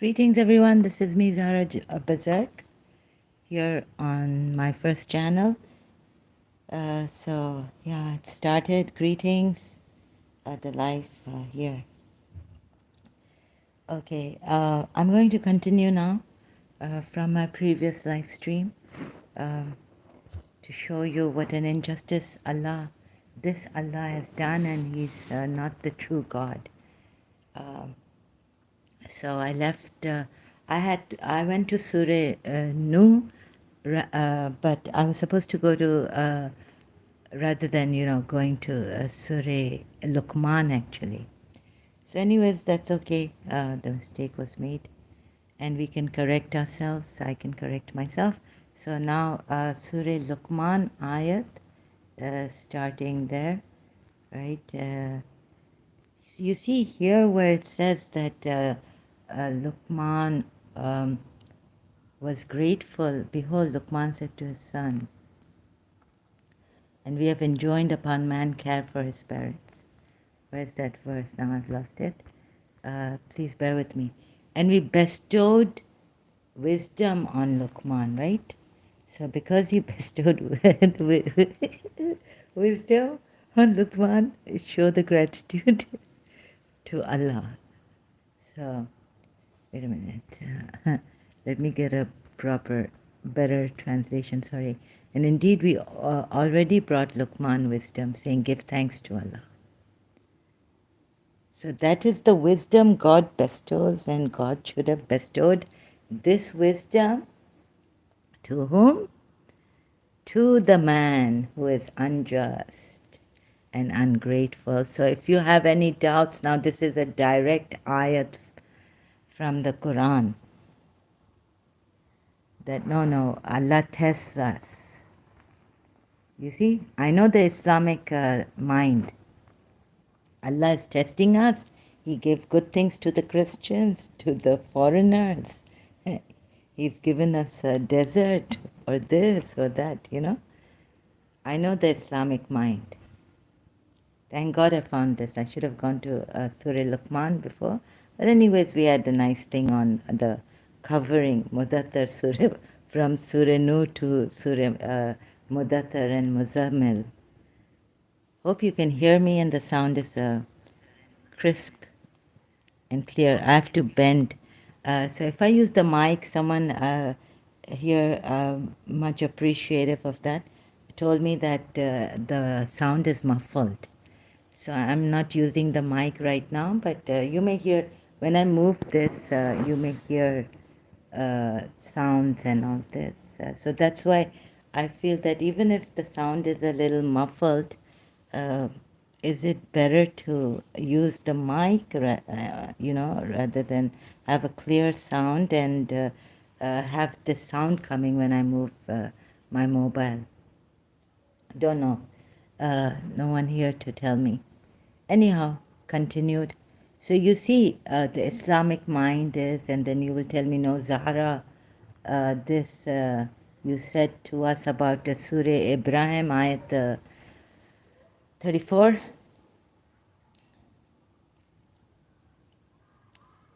Greetings, everyone. This is me, Zara Berserk, here on my first channel. It started. Greetings, the live here. Okay, I'm going to continue now from my previous live stream to show you what an injustice this Allah has done, and He's not the true God. So I left. I went to Surah Nu, but I was supposed to go to rather than going to Surah Luqman actually. So, anyways, that's okay. The mistake was made, and we can correct ourselves. I can correct myself. So now Surah Luqman ayat, starting there, right? You see here where it says that Luqman was grateful. Behold, Luqman said to his son, and we have enjoined upon man care for his parents. Where's that verse? Now I've lost it. Please bear with me. And we bestowed wisdom on Luqman, right? So because he bestowed wisdom on Luqman, show the gratitude to Allah. So, wait a minute. Let me get a better translation, sorry. And indeed, we already brought Luqman wisdom, saying, give thanks to Allah. So that is the wisdom God bestows, and God should have bestowed this wisdom to whom? To the man who is unjust and ungrateful. So if you have any doubts, now this is a direct ayat from the Quran. That no, Allah tests us. You see, I know the Islamic mind. Allah is testing us. He gave good things to the Christians, to the foreigners. He's given us a desert or this or that, I know the Islamic mind. Thank God I found this. I should have gone to Surah Luqman before. But anyways, we had a nice thing on the covering Mudathar Surah, from Surah Nu to Surah Mudathar and Muzammil. Hope you can hear me and the sound is crisp and clear. I have to bend. So if I use the mic, someone here much appreciative of that told me that the sound is muffled. So I'm not using the mic right now, but you may hear, when I move this, you may hear sounds and all this. So that's why I feel that even if the sound is a little muffled, is it better to use the mic, rather than have a clear sound and have the sound coming when I move my mobile? Don't know. No one here to tell me. Anyhow, continued. So you see, the Islamic mind is, and then you will tell me, no, Zahra, this you said to us about the Surah Ibrahim, ayat 34,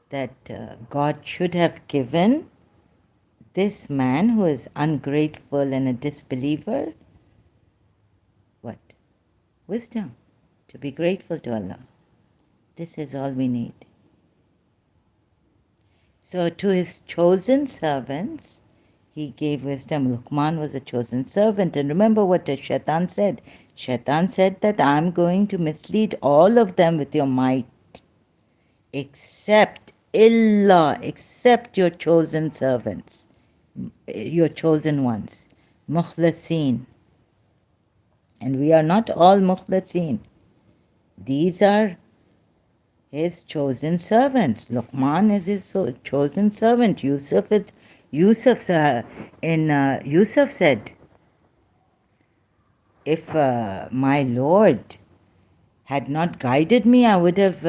that God should have given this man who is ungrateful and a disbeliever, what? Wisdom, to be grateful to Allah. This is all we need. So to his chosen servants, he gave wisdom. Luqman was a chosen servant. And remember what the Shaitan said. Shaitan said that I'm going to mislead all of them with your might. Except your chosen servants, your chosen ones. Mukhlasin. And we are not all mukhlasin. These are his chosen servants. Luqman is his chosen servant. Yusuf said, if my Lord had not guided me, I would have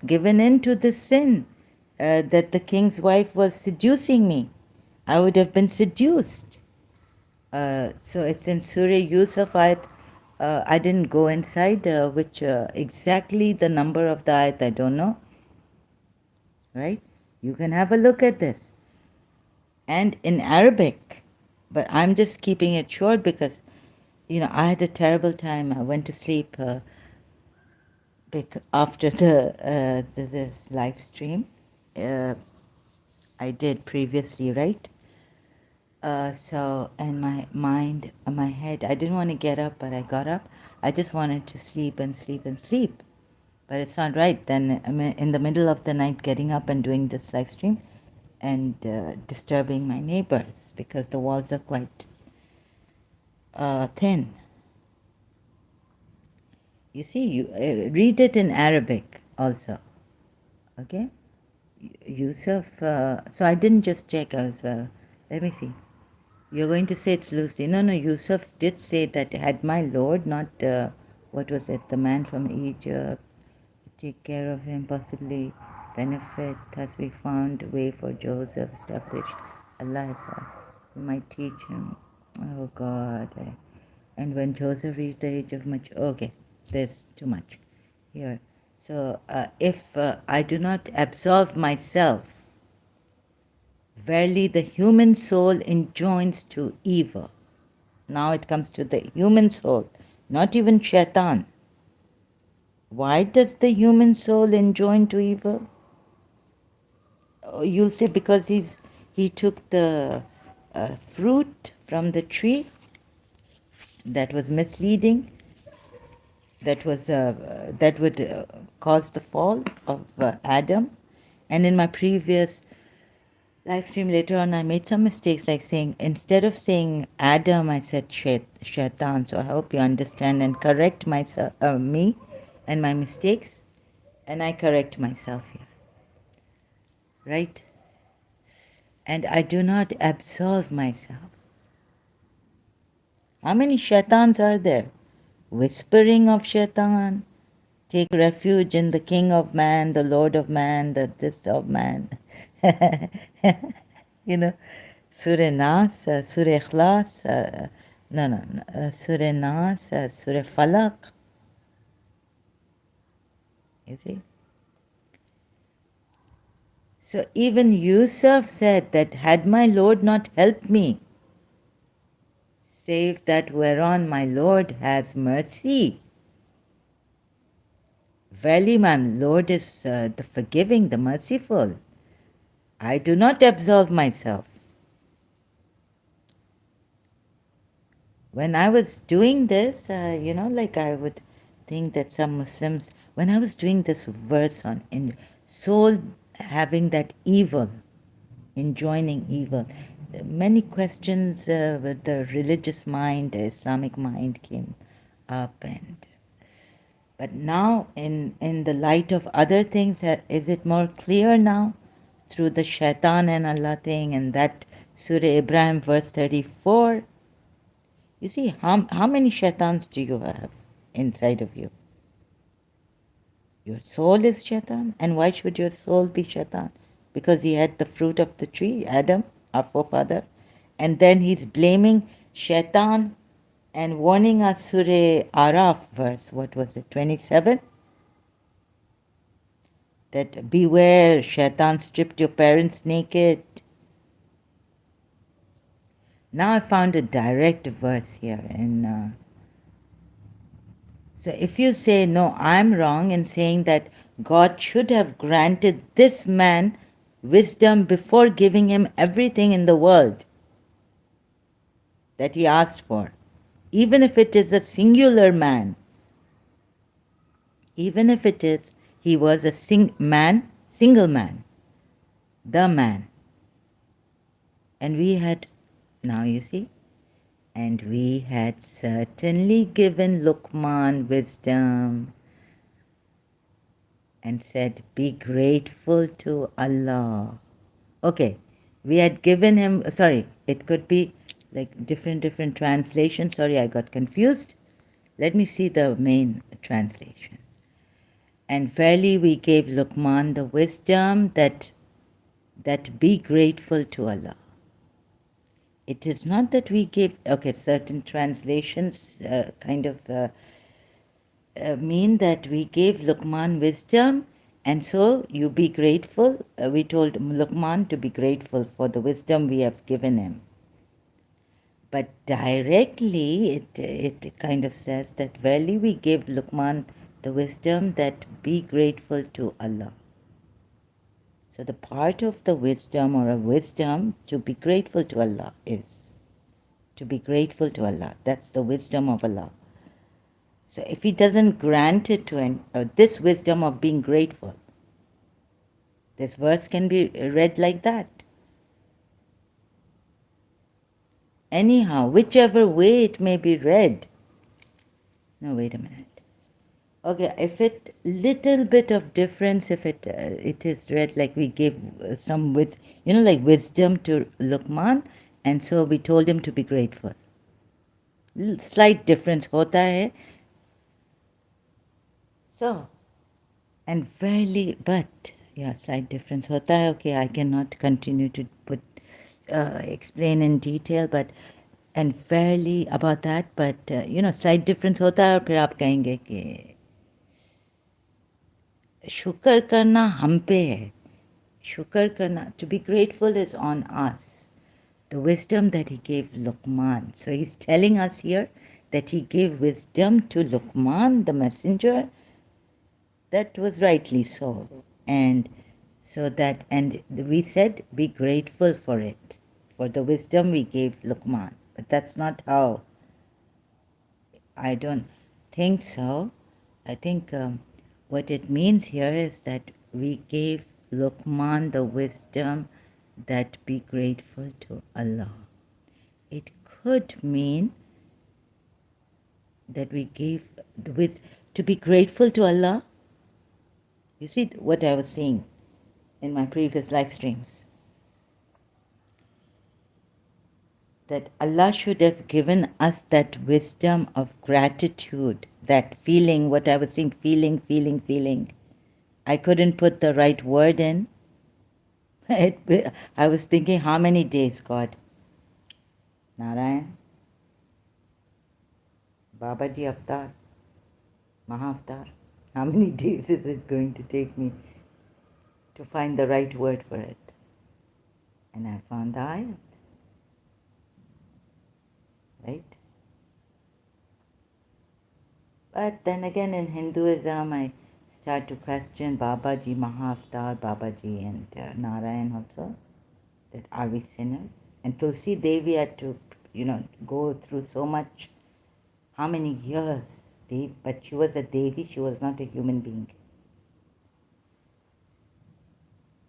given in to this sin that the king's wife was seducing me. I would have been seduced. So it's in Surah Yusuf ayat. I didn't go inside which exactly the number of the ayat, I don't know. Right? You can have a look at this. And in Arabic, but I'm just keeping it short because, I had a terrible time. I went to sleep after this live stream. I did previously, right? And my mind, my head, I didn't want to get up, but I got up. I just wanted to sleep and sleep and sleep. But it's not right. Then I'm in the middle of the night getting up and doing this live stream and disturbing my neighbors because the walls are quite thin. You see, you read it in Arabic also. Okay? Yusuf, so I didn't just check. I was, let me see. You're going to say it's loosely. No, Yusuf did say that had my Lord not, what was it, the man from Egypt, take care of him, possibly benefit, thus we found a way for Joseph established. Allah might teach him. Oh God. And when Joseph reached the age of maturity, okay, there's too much here. So if I do not absolve myself, verily the human soul enjoins to evil. Now it comes to the human soul, not even shaitan. Why does the human soul enjoin to evil? You'll say because he took the fruit from the tree that was misleading, that would cause the fall of Adam. And in my previous live stream later on, I made some mistakes, like saying, instead of saying Adam, I said shaitan. So I hope you understand and correct myself, me and my mistakes, and I correct myself here, right? And I do not absolve myself. How many shaitans are there? Whispering of shaitan, take refuge in the King of man, the Lord of man, the this of man. Surah Nas, Surah Ikhlas, Surah Nas, Surah Falaq. You see? So even Yusuf said that had my Lord not helped me, save that whereon my Lord has mercy. Verily, my Lord is the forgiving, the merciful. I do not absolve myself. When I was doing this, like I would think that some Muslims, when I was doing this verse on in soul having that evil, enjoining evil, many questions with the religious mind, the Islamic mind came up. But now, in the light of other things, is it more clear now through the shaitan and Allah thing and that Surah Ibrahim verse 34? You see, how many shaitans do you have inside of you? Your soul is shaitan. And why should your soul be shaitan? Because he had the fruit of the tree, Adam, our forefather. And then he's blaming shaitan and warning us, Surah Araf verse, what was it, 27? That beware, shaitan stripped your parents naked. Now I found a direct verse here. So if you say, no, I'm wrong in saying that God should have granted this man wisdom before giving him everything in the world that he asked for, even if it is a singular man, even if it is, he was a single man, the man. And we had, now you see, and we had certainly given Luqman wisdom and said, be grateful to Allah. Okay, we had given him, sorry, it could be like different translations. Sorry, I got confused. Let me see the main translation. And verily we gave Luqman the wisdom that be grateful to Allah. It is not that we gave, okay, certain translations mean that we gave Luqman wisdom And so you be grateful. We told Luqman to be grateful for the wisdom we have given him. But directly, it kind of says that verily we gave Luqman the wisdom that be grateful to Allah. So the part of the wisdom or a wisdom to be grateful to Allah is to be grateful to Allah. That's the wisdom of Allah. So if He doesn't grant it to this wisdom of being grateful, this verse can be read like that. Anyhow, whichever way it may be read. No, wait a minute. Okay, if it little bit of difference, if it is read like we gave some with like wisdom to Luqman, and so we told him to be grateful. Slight difference hota hai. So, and fairly, but yeah, slight difference hota hai. Okay, I cannot continue to explain in detail, but and fairly about that, but slight difference hota hai, और फिर आप कहेंगे कि शुक्र करना हम पे है. Shukr karna, to be grateful is on us. The wisdom that he gave Luqman. So he's telling us here that he gave wisdom to Luqman, the messenger. That was rightly so. And so that, and we said, be grateful for it, for the wisdom we gave Luqman. But that's not how. I don't think so. I think what it means here is that we gave Luqman the wisdom that be grateful to Allah. It could mean that we gave to be grateful to Allah. You see what I was saying in my previous live streams, that Allah should have given us that wisdom of gratitude, that feeling, what I was saying, feeling. I couldn't put the right word in. I was thinking, how many days, God? Narayan, Babaji Avatar, Maha Avatar. How many days is it going to take me to find the right word for it? And I found the ayat. Right? But then again, in Hinduism, I start to question Babaji, Maha Avatar, Babaji, and Narayan also. That are we sinners? And Tulsi Devi had to, go through so much. How many years? But she was a Devi, she was not a human being.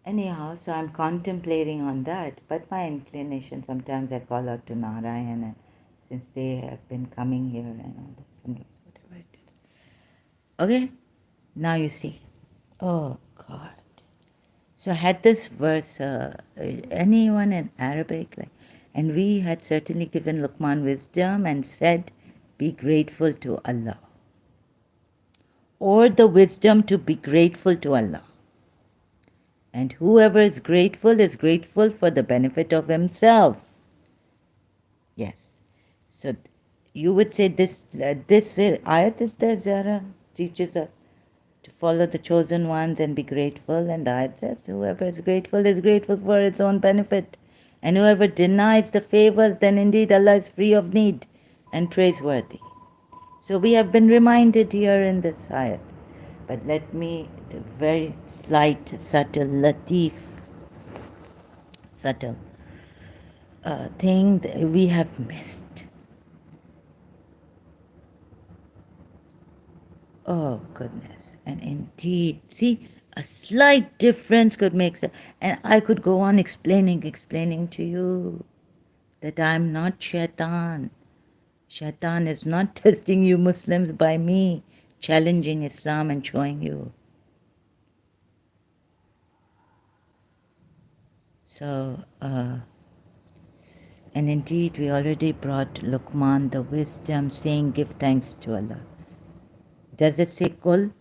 Anyhow, so I'm contemplating on that. But my inclination, sometimes I call out to Narayan, and since they have been coming here and all this, and whatever it is. Okay, now you see. Oh, God. So had this verse, anyone in Arabic, and we had certainly given Luqman wisdom and said, be grateful to Allah. Or the wisdom to be grateful to Allah. And whoever is grateful for the benefit of himself. Yes. So you would say this ayat is there, Zara, teaches us to follow the chosen ones and be grateful. And the ayat says, whoever is grateful for its own benefit. And whoever denies the favors, then indeed Allah is free of need and praiseworthy. So we have been reminded here in this ayat. But let me, the very slight, subtle thing that we have missed. Oh, goodness. And indeed, see, a slight difference could make sense. And I could go on explaining to you that I'm not Shaitan. Shaitan is not testing you Muslims by me challenging Islam and showing you. So, and indeed, we already brought Luqman the wisdom saying, give thanks to Allah. Does it say Kul?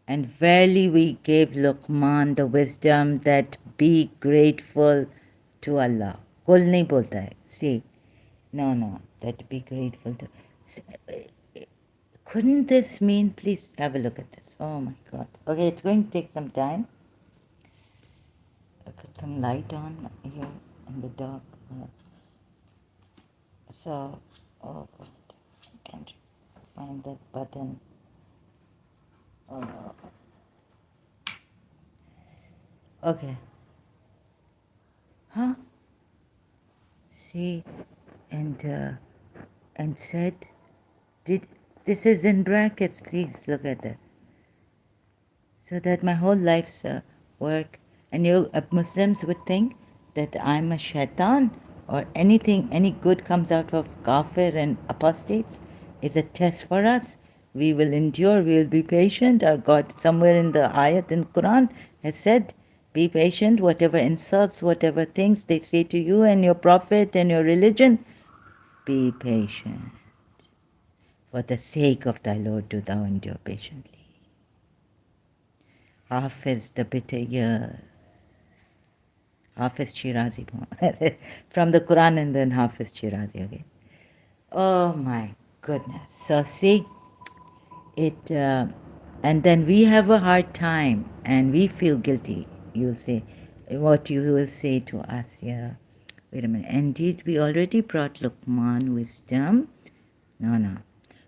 And verily we gave Luqman the wisdom that be grateful to Allah. Kul nahi bolta hai. See, no, that be grateful to. Couldn't this mean, please have a look at this. Oh my God. Okay, it's going to take some time. I put some light on here in the dark. So, oh God, I can't find that button. Oh. Okay. Huh? See, and said, did this is in brackets, please look at this. So that my whole life's work, and you Muslims would think that I'm a shaitan or anything, any good comes out of kafir and apostates is a test for us. We will endure, we will be patient. Our God, somewhere in the ayat in Quran, has said, be patient, whatever insults, whatever things they say to you and your prophet and your religion, be patient. For the sake of thy Lord do thou endure patiently. Hafiz the bitter years. Hafiz Shirazi from the Quran and then Hafiz Shirazi, okay. Oh my goodness. So see, it, and then we have a hard time and we feel guilty, you'll say. What you will say to us, yeah. Wait a minute. Indeed, we already brought Luqman wisdom. No.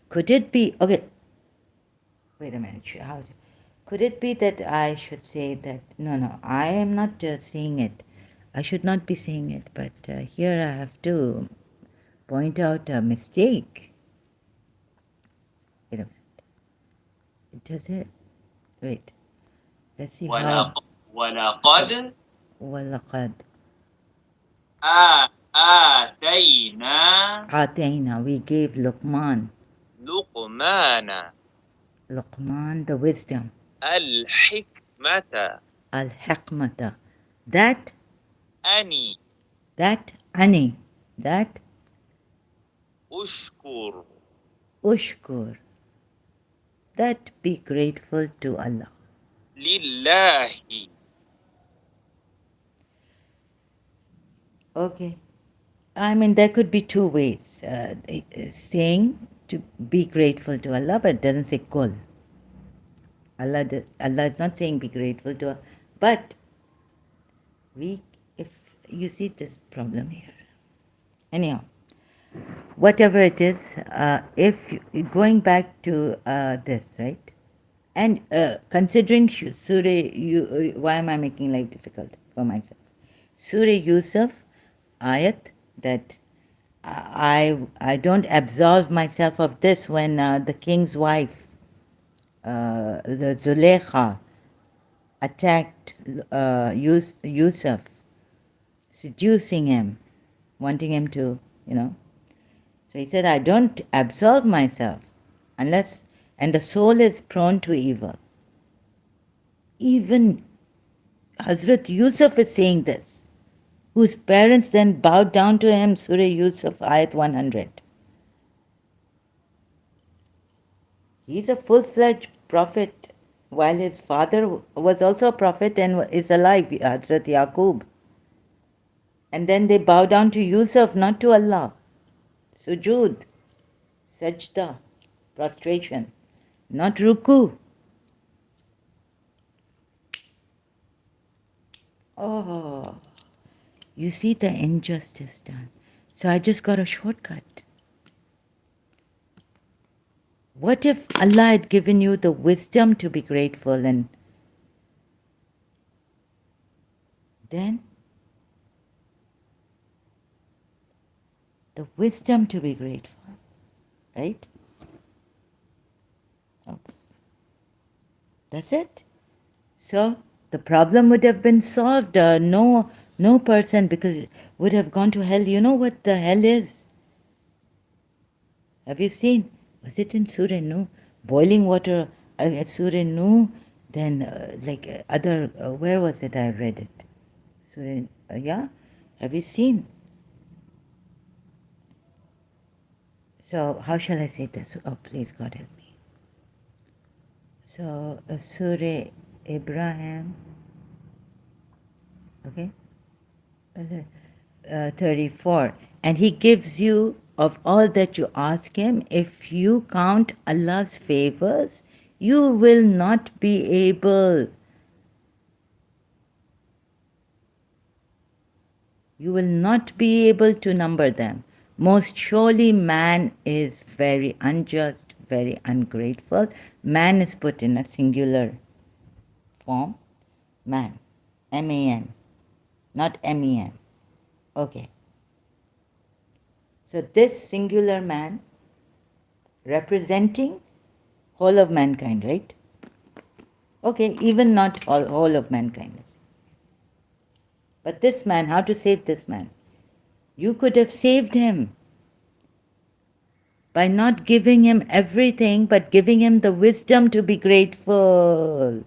Could it be, okay, wait a minute. Could it be that I should say that, no, I am not saying it. I should not be saying it, but here I have to point out a mistake. Wait a minute. Does it? Wait. Let's see how. وَلَقَدْ وَلَقَدْ آتَيْنَا آتَيْنا. We gave Luqman. لُقْمَانَ Luqman the wisdom. الْحِكْمَةَ Al-Hikmata. That, أَنِ Ani. That, أُشْكُرْ Ushkur. That be grateful to Allah. لِلَّهِ. Okay. I mean, there could be two ways. Saying to be grateful to Allah, but it doesn't say kul. Allah is not saying be grateful to Allah. But if you see this problem here. Anyhow, whatever it is, if going back to this, right? And considering Surah, why am I making life difficult for myself? Surah Yusuf, ayat, that I don't absolve myself of this when the king's wife, the Zulekha, attacked Yusuf, seducing him, wanting him to, So he said, I don't absolve myself unless, and the soul is prone to evil. Even Hazrat Yusuf is saying this, whose parents then bowed down to him, Surah Yusuf, ayat 100. He's a full-fledged prophet, while his father was also a prophet and is alive, Hazrat Yaqub. And then they bow down to Yusuf, not to Allah. Sujood, sajda, prostration, not ruku. Oh, you see the injustice done. So I just got a shortcut. What if Allah had given you the wisdom to be grateful, and then the wisdom to be grateful, right? Oops. That's it. So the problem would have been solved. No person, because would have gone to hell. You know what the hell is? Have you seen? Was it in Surah Nu? Boiling water at Surah Nu. Then other, where was it? I read it. Surah, yeah? Have you seen? So how shall I say this? Oh, please, God help me. So Surah Abraham, okay, 34, and he gives you of all that you ask him, if you count Allah's favors, you will not be able. You will not be able to number them. Most surely man is very unjust, very ungrateful. Man is put in a singular form. Man. M-A-N. Not M-E-N. Okay. So this singular man representing whole of mankind, right? Okay, even not whole of mankind. But this man, how to save this man? You could have saved him by not giving him everything, but giving him the wisdom to be grateful.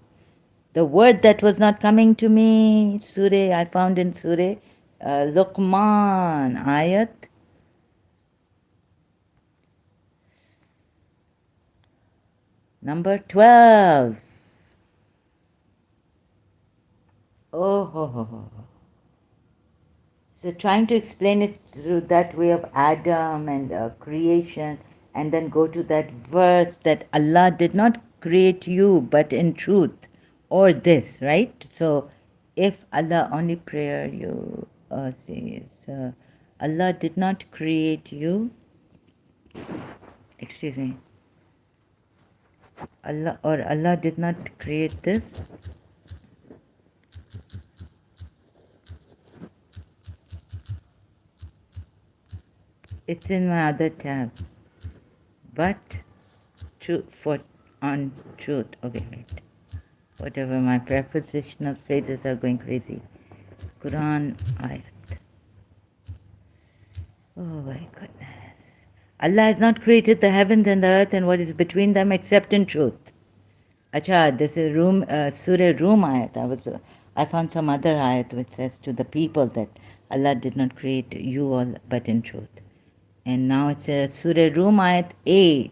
The word that was not coming to me, Surah, I found in Surah Luqman, ayat number 12. Oh, ho, ho, ho. So trying to explain it through that way of Adam and creation, and then go to that verse that Allah did not create you but in truth, or this, right? So if Allah, only prayer you says, Allah did not create you, excuse me, Allah did not create this. It's in my other tab. But for on truth. Okay, wait. Whatever, my prepositional phrases are going crazy. Quran ayat. Oh my goodness. Allah has not created the heavens and the earth and what is between them except in truth. Acha, this is Surah Rum ayat. I found some other ayat which says to the people that Allah did not create you all but in truth. And now it's Surah Rum ayat 8.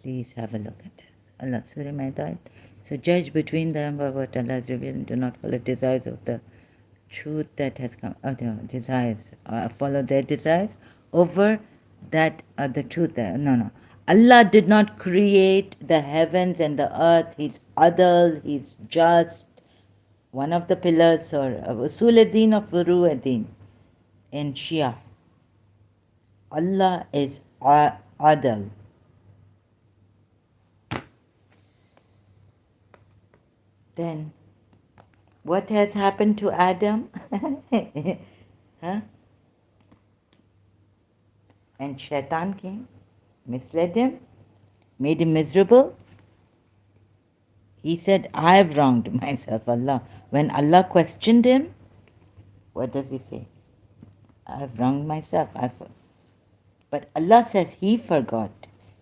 Please have a look at this. Allah Surah Ma'idah. So judge between them by what Allah has revealed and do not follow desires of the truth that has come. Oh, no, desires. Follow their desires over that the truth. No. Allah did not create the heavens and the earth. He's adl, He's just. One of the pillars or Usul-ad-Din of Furu-ad-Din in Shia. Allah is adl. Then what has happened to Adam? Huh? And Shaitan came, misled him, made him miserable. He said, I have wronged myself, Allah. When Allah questioned him, what does he say? I have wronged myself. But Allah says he forgot.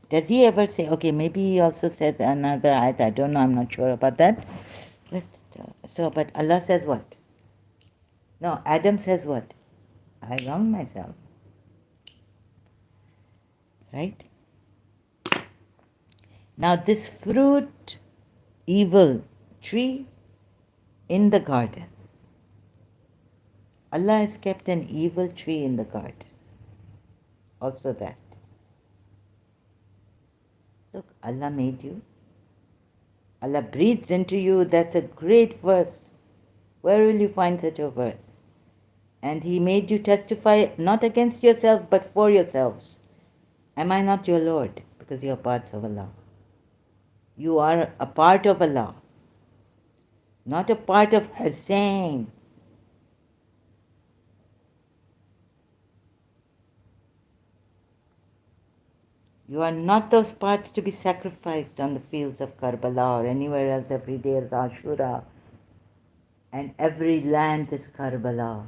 Does he ever say, okay, maybe he also says another ayat, I don't know, I'm not sure about that. But Allah says what? No, Adam says what? I wronged myself. Right? Now this fruit, evil tree in the garden. Allah has kept an evil tree in the garden. Also that. Look, Allah made you. Allah breathed into you. That's a great verse. Where will you find such a verse? And He made you testify not against yourself but for yourselves. Am I not your Lord? Because you are parts of Allah. You are a part of Allah, not a part of Hussein. You are not those parts to be sacrificed on the fields of Karbala or anywhere else. Every day is Ashura and every land is Karbala.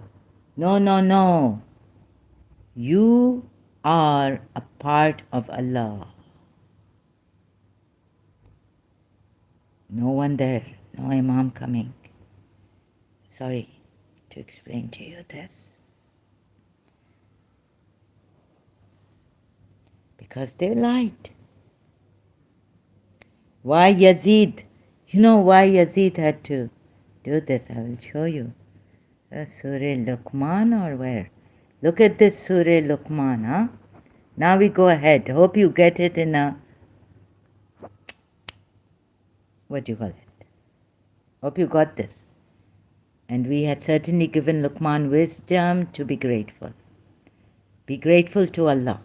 No. You are a part of Allah. No one there, no Imam coming. Sorry to explain to you this. Because they lied. Why Yazid? You know why Yazid had to do this? I will show you. Surah Luqman or where? Look at this Surah Luqman, huh? Now we go ahead. Hope you get it in a, what do you call it? Hope you got this. And we had certainly given Luqman wisdom to be grateful. Be grateful to Allah.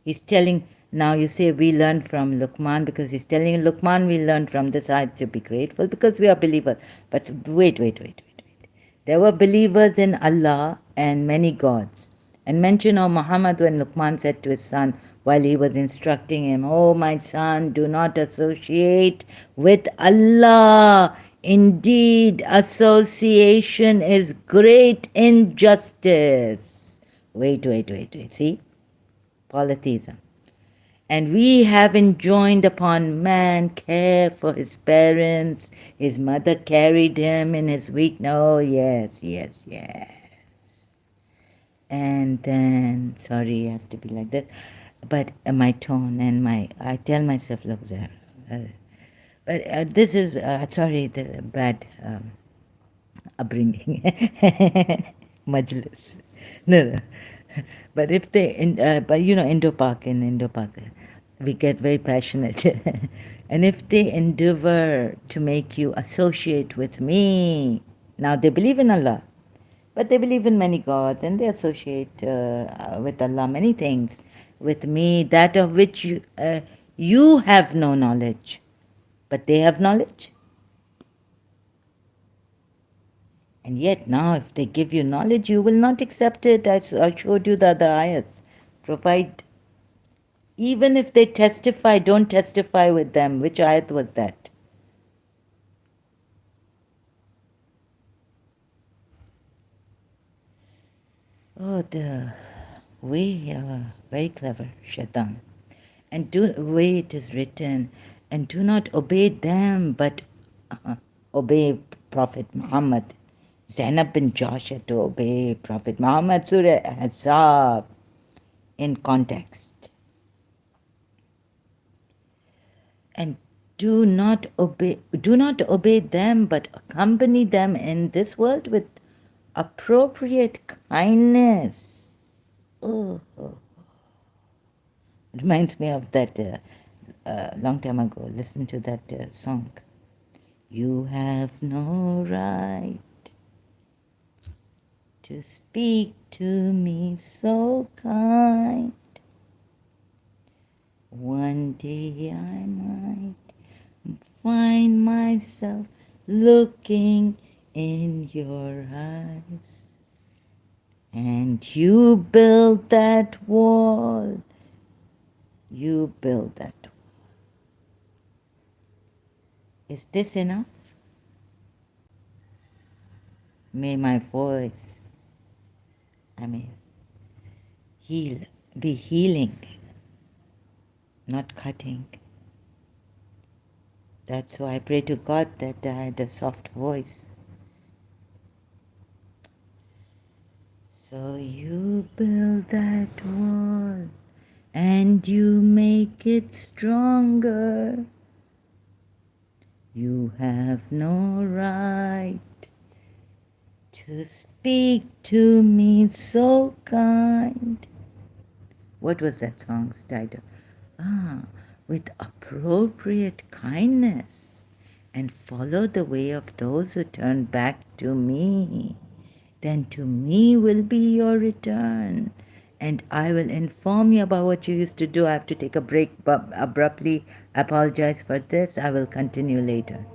He's telling, now you say we learn from Luqman because he's telling Luqman we learn from this ayat to be grateful because we are believers. But wait. There were believers in Allah and many gods. And mention of Muhammad when Luqman said to his son while he was instructing him, "Oh my son, do not associate with Allah. Indeed, association is great injustice." Wait. See? Polytheism. And we have enjoined upon man care for his parents. His mother carried him in his weak. Oh, yes. And then, sorry, I have to be like that. But my tone and I tell myself, look, Zahra. But this is, sorry, the bad upbringing. Majlis. No. But if they, but Indo-Pak, we get very passionate. And if they endeavor to make you associate with me, now they believe in Allah, but they believe in many gods and they associate with Allah many things. With me, that of which you have no knowledge, but they have knowledge. And yet now if they give you knowledge, you will not accept it. I showed you the other ayats. Provide, even if they testify, don't testify with them. Which ayat was that? Oh, the way very clever, Shaitan. And way it is written, and do not obey them, but obey Prophet Muhammad. Zainab bin Josh had to obey Prophet Muhammad. Surah Ahzab in context. And do not obey them, but accompany them in this world with appropriate kindness. Oh. It reminds me of that long time ago. Listen to that song. You have no right to speak to me so kind. One day I might find myself looking in your eyes. And you build that wall. You build that wall. Is this enough? May my voice, be healing, not cutting. That's why I pray to God that I had a soft voice. So you build that wall and you make it stronger. You have no right to speak to me so kind. What was that song's title? With appropriate kindness, and follow the way of those who turn back to me. Then to me will be your return, and I will inform you about what you used to do. I have to take a break, but abruptly apologize for this. I will continue later.